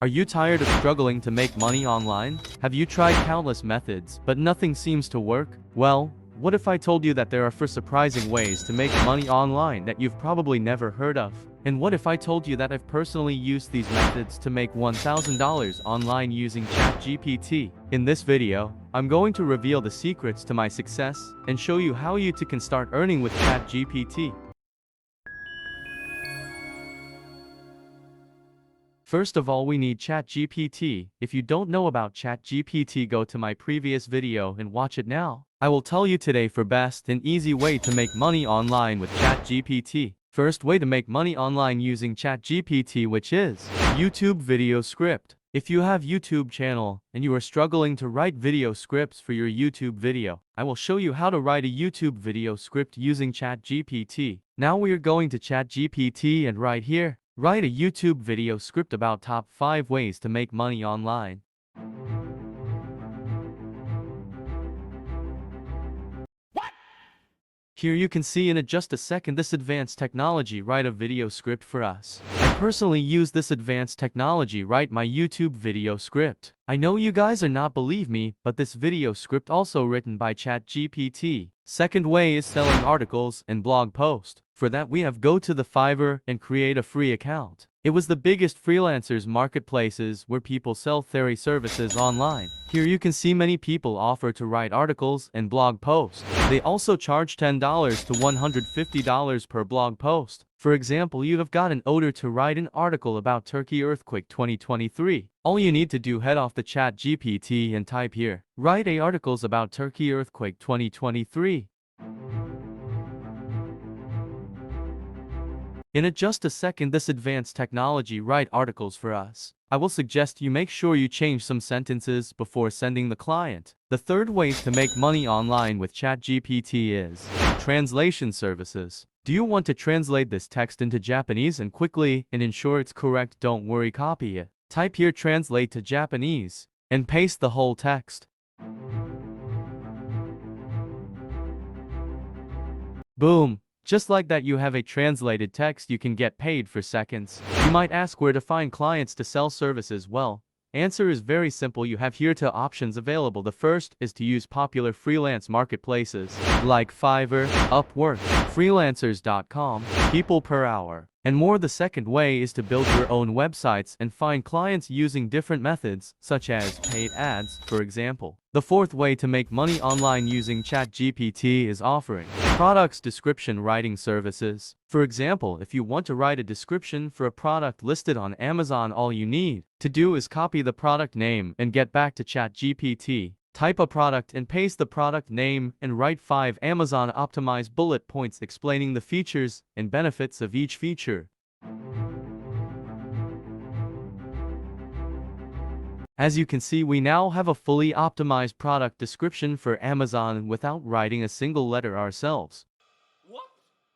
Are you tired of struggling to make money online? Have you tried countless methods, but nothing seems to work? Well, what if I told you that there are 4 surprising ways to make money online that you've probably never heard of? And what if I told you that I've personally used these methods to make $1,000 online using ChatGPT? In this video, I'm going to reveal the secrets to my success and show you how you too can start earning with ChatGPT. First of all, we need ChatGPT. If you don't know about ChatGPT, go to my previous video and watch it now. I will tell you today for best and easy way to make money online with ChatGPT. First way to make money online using ChatGPT, which is YouTube video script. If you have YouTube channel and you are struggling to write video scripts for your YouTube video, I will show you how to write a YouTube video script using ChatGPT. Now we are going to ChatGPT and right here, write a YouTube video script about top 5 ways to make money online. Here you can see in just a second this advanced technology write a video script for us. I personally use this advanced technology write my YouTube video script. I know you guys are not believe me, but this video script also written by ChatGPT. Second way is selling articles and blog post. For that we have go to the Fiverr and create a free account. It was the biggest freelancers marketplaces where people sell their services online. Here you can see many people offer to write articles and blog posts. They also charge $10 to $150 per blog post. For example, you have got an order to write an article about Turkey earthquake 2023. All you need to do head off the ChatGPT and type here, write a articles about Turkey earthquake 2023. In just a second this advanced technology write articles for us. I will suggest you make sure you change some sentences before sending the client. The third way to make money online with ChatGPT is translation services. Do you want to translate this text into Japanese and quickly and ensure it's correct? Don't worry, copy it. Type here translate to Japanese and paste the whole text. Boom. Just like that you have a translated text you can get paid for seconds. You might ask where to find clients to sell services. Well, answer is very simple. You have here 2 options available. The first is to use popular freelance marketplaces like Fiverr, Upwork, freelancers.com, people per hour, and more. The second way is to build your own websites and find clients using different methods such as paid ads, for example. The fourth way to make money online using ChatGPT is offering products description writing services. For example, if you want to write a description for a product listed on Amazon, all you need to do is copy the product name and get back to ChatGPT. Type a product and paste the product name and write 5 Amazon optimized bullet points explaining the features and benefits of each feature. As you can see, we now have a fully optimized product description for Amazon without writing a single letter ourselves.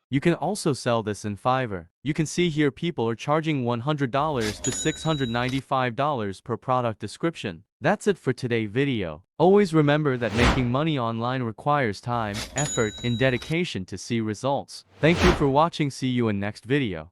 You can also sell this in Fiverr. You can see here people are charging $100 to $695 per product description. That's it for today's video. Always remember that making money online requires time, effort, and dedication to see results. Thank you for watching. See you in next video.